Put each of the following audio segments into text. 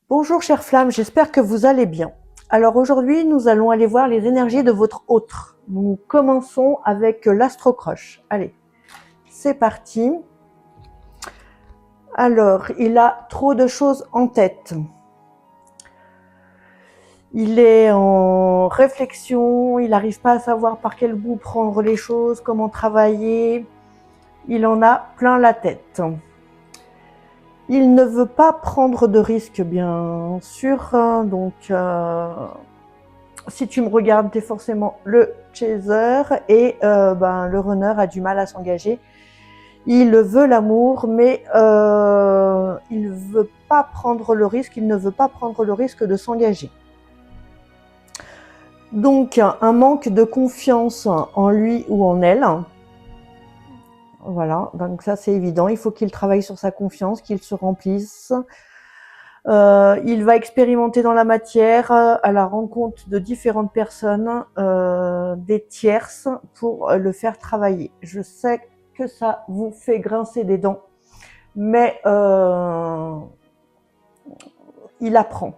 Bonjour chère flamme, j'espère que vous allez bien. Alors aujourd'hui, nous allons aller voir les énergies de votre autre. Nous commençons avec l'astro-croche. Allez, c'est parti. Alors, il a trop de choses en tête. Il est en réflexion, il n'arrive pas à savoir par quel bout prendre les choses, comment travailler. Il en a plein la tête. Il ne veut pas prendre de risques, bien sûr, donc si tu me regardes, tu es forcément le chaser et le runner a du mal à s'engager. Il veut l'amour, mais il ne veut pas prendre le risque, il ne veut pas prendre le risque de s'engager. Donc, un manque de confiance en lui ou en elle. Voilà, donc ça c'est évident, il faut qu'il travaille sur sa confiance, qu'il se remplisse. Il va expérimenter dans la matière à la rencontre de différentes personnes, des tierces pour le faire travailler. Je sais que ça vous fait grincer des dents, mais il apprend.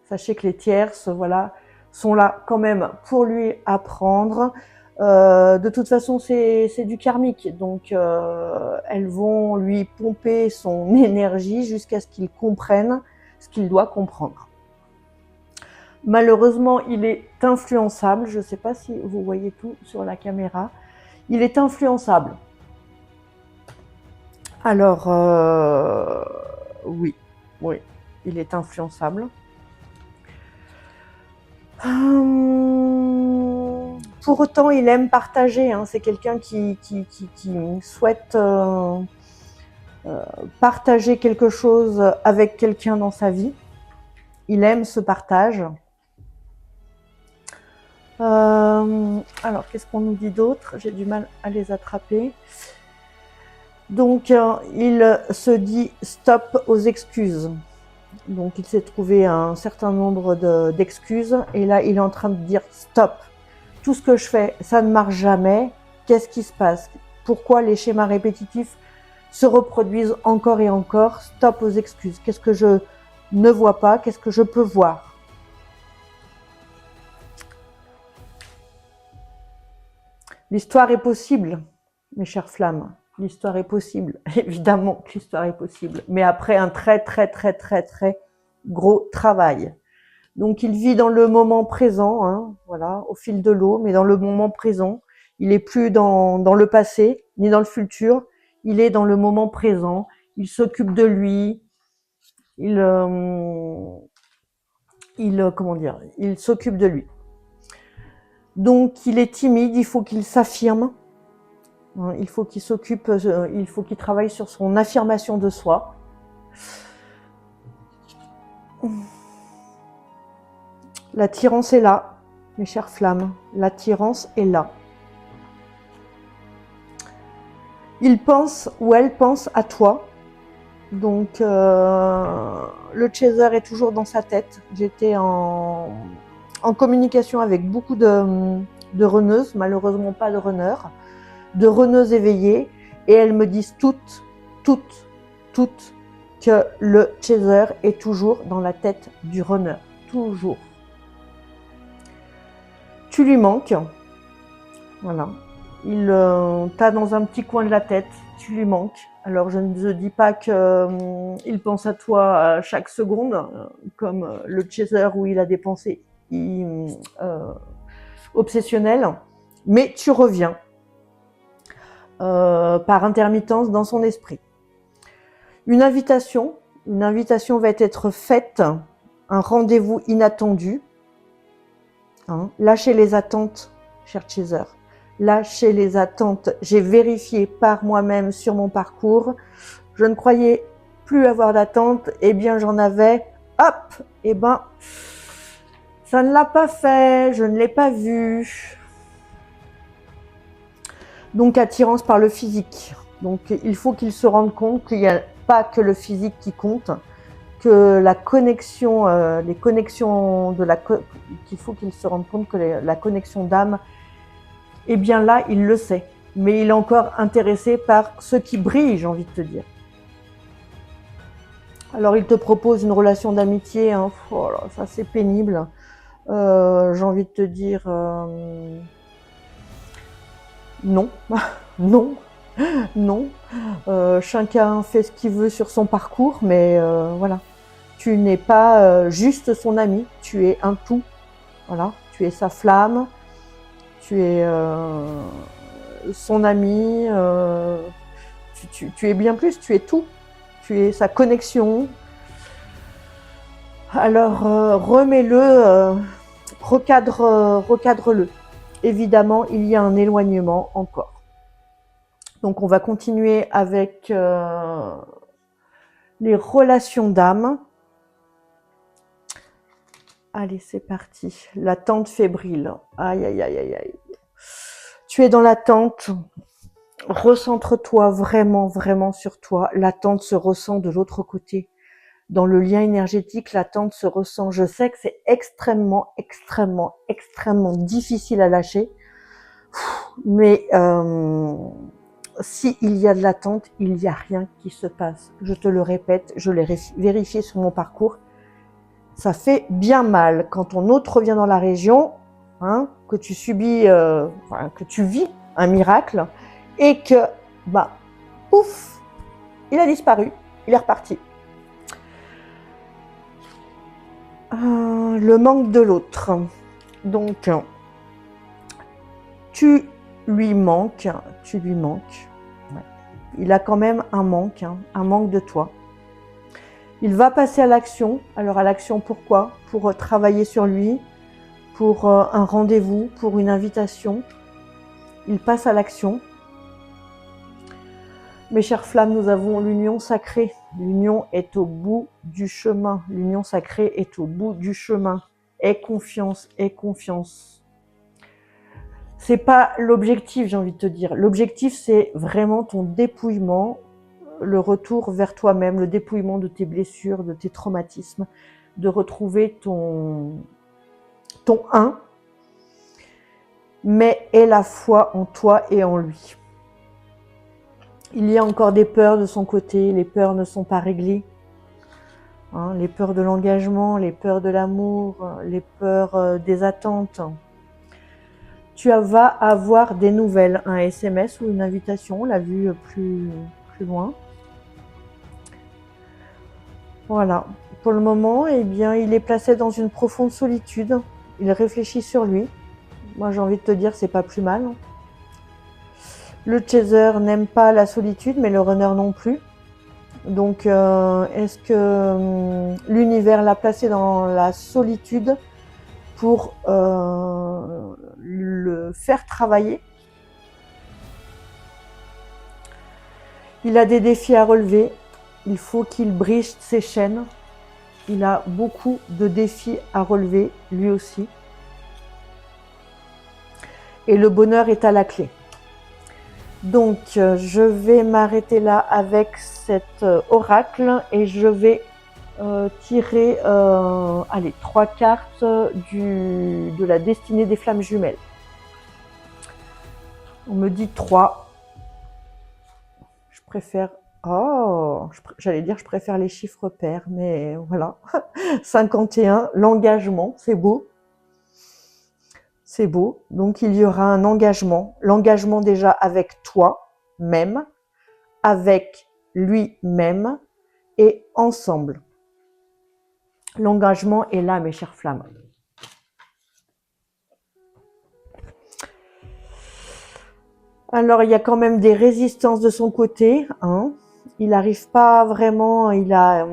Sachez que les tierces, voilà, sont là quand même pour lui apprendre. De toute façon, c'est du karmique, donc elles vont lui pomper son énergie jusqu'à ce qu'il comprenne ce qu'il doit comprendre. Malheureusement, il est influençable. Je ne sais pas si vous voyez tout sur la caméra. Il est influençable. Alors, oui, il est influençable. Pour autant, il aime partager. Hein. C'est quelqu'un qui souhaite partager quelque chose avec quelqu'un dans sa vie. Il aime ce partage. Alors, qu'est-ce qu'on nous dit d'autre? J'ai du mal à les attraper. Donc, il se dit stop aux excuses. Donc, il s'est trouvé un certain nombre d'excuses. Et là, il est en train de dire stop. Tout ce que je fais, ça ne marche jamais. Qu'est-ce qui se passe? Pourquoi les schémas répétitifs se reproduisent encore et encore? Stop aux excuses. Qu'est-ce que je ne vois pas? Qu'est-ce que je peux voir? L'histoire est possible, mes chères flammes. L'histoire est possible. Évidemment que l'histoire est possible. Mais après un très gros travail. Donc, il vit dans le moment présent, hein, voilà, au fil de l'eau, mais dans le moment présent. Il n'est plus dans le passé, ni dans le futur. Il est dans le moment présent. Il s'occupe de lui. Il s'occupe de lui. Donc, il est timide. Il faut qu'il s'affirme. Il faut qu'il s'occupe. Il faut qu'il travaille sur son affirmation de soi. L'attirance est là, mes chères flammes. L'attirance est là. Il pense ou elle pense à toi. Donc, le chaser est toujours dans sa tête. J'étais en communication avec beaucoup de runneuses, malheureusement pas de runners, de runneuses éveillées. Et elles me disent toutes, que le chaser est toujours dans la tête du runner. Toujours. Tu lui manques. Voilà. Il t'a dans un petit coin de la tête. Tu lui manques. Alors, je ne te dis pas qu'il pense à toi à chaque seconde, comme le chaser où il a des pensées obsessionnelles. Mais tu reviens par intermittence dans son esprit. Une invitation va être faite, un rendez-vous inattendu. Hein. Lâchez les attentes, cher chaser. Lâchez les attentes. J'ai vérifié par moi-même sur mon parcours. Je ne croyais plus avoir d'attente. Eh bien, j'en avais. Hop! Eh ben, ça ne l'a pas fait. Je ne l'ai pas vu. Donc, attirance par le physique. Donc, il faut qu'il se rende compte qu'il n'y a pas que le physique qui compte, que la connexion, les connexions qu'il faut qu'il se rende compte que la connexion d'âme, eh bien là, il le sait. Mais il est encore intéressé par ce qui brille, j'ai envie de te dire. Alors, il te propose une relation d'amitié, hein. Oh là, ça c'est pénible. J'ai envie de te dire non, non, non. Chacun fait ce qu'il veut sur son parcours, mais voilà. Tu n'es pas juste son ami, tu es un tout. Voilà, tu es sa flamme, tu es son ami, tu es bien plus, tu es tout. Tu es sa connexion. Alors remets-le, recadre-le. Évidemment, il y a un éloignement encore. Donc on va continuer avec les relations d'âme. Allez, c'est parti. L'attente fébrile. Aïe, aïe, aïe, aïe, aïe. Tu es dans l'attente. Recentre-toi vraiment, vraiment sur toi. L'attente se ressent de l'autre côté. Dans le lien énergétique, l'attente se ressent. Je sais que c'est extrêmement, extrêmement, extrêmement difficile à lâcher. Mais s'il y a de l'attente, il n'y a rien qui se passe. Je te le répète, je l'ai vérifié sur mon parcours. Ça fait bien mal quand ton hôte revient dans la région, hein, que tu subis, que tu vis un miracle et que, bah, pouf, il a disparu, il est reparti. Le manque de l'autre. Donc, tu lui manques. Ouais. Il a quand même un manque de toi. Il va passer à l'action. Alors à l'action pourquoi? Pour travailler sur lui, pour un rendez-vous, pour une invitation. Il passe à l'action. Mes chères flammes, nous avons l'union sacrée. L'union est au bout du chemin. L'union sacrée est au bout du chemin. Aie confiance, aie confiance. C'est pas l'objectif, j'ai envie de te dire. L'objectif, c'est vraiment ton dépouillement, le retour vers toi-même, le dépouillement de tes blessures, de tes traumatismes, de retrouver ton un, mais aie la foi en toi et en lui. Il y a encore des peurs de son côté, les peurs ne sont pas réglées. Hein, les peurs de l'engagement, les peurs de l'amour, les peurs des attentes. Tu vas avoir des nouvelles, un SMS ou une invitation, on l'a vu plus loin. Voilà. Pour le moment, eh bien, il est placé dans une profonde solitude. Il réfléchit sur lui. Moi, j'ai envie de te dire, c'est pas plus mal. Le chaser n'aime pas la solitude, mais le runner non plus. Donc, est-ce que l'univers l'a placé dans la solitude pour le faire travailler? Il a des défis à relever. Il faut qu'il brise ses chaînes. Il a beaucoup de défis à relever, lui aussi. Et le bonheur est à la clé. Donc, je vais m'arrêter là avec cet oracle et je vais tirer 3 cartes de la destinée des flammes jumelles. On me dit 3. Je préfère... j'allais dire je préfère les chiffres pairs, mais voilà. 51, l'engagement, c'est beau. C'est beau. Donc, il y aura un engagement. L'engagement déjà avec toi-même, avec lui-même et ensemble. L'engagement est là, mes chères flammes. Alors, il y a quand même des résistances de son côté. Hein. Il n'arrive pas vraiment, il a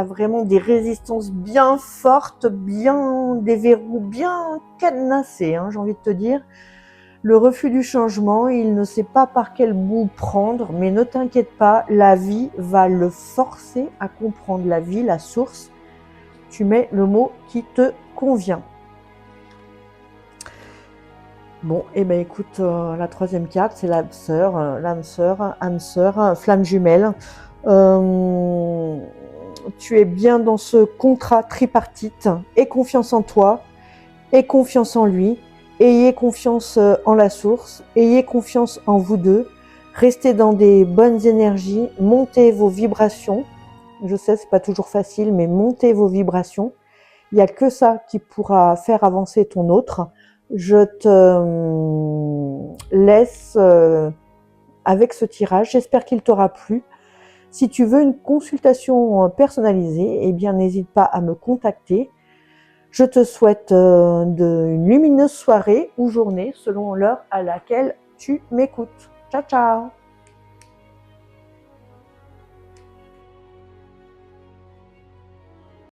vraiment des résistances bien fortes, bien des verrous bien cadenassés, hein, j'ai envie de te dire. Le refus du changement, il ne sait pas par quel bout prendre, mais ne t'inquiète pas, la vie va le forcer à comprendre. La vie, la source, tu mets le mot qui te convient. Bon, et ben écoute, la troisième carte, c'est l'âme sœur, âme sœur, flamme jumelle. Tu es bien dans ce contrat tripartite. Aie confiance en toi, aie confiance en lui, ayez confiance en la source, ayez confiance en vous deux. Restez dans des bonnes énergies, montez vos vibrations. Je sais, c'est pas toujours facile, mais montez vos vibrations. Il n'y a que ça qui pourra faire avancer ton autre. Je te laisse avec ce tirage. J'espère qu'il t'aura plu. Si tu veux une consultation personnalisée, eh bien, n'hésite pas à me contacter. Je te souhaite une lumineuse soirée ou journée selon l'heure à laquelle tu m'écoutes. Ciao, ciao!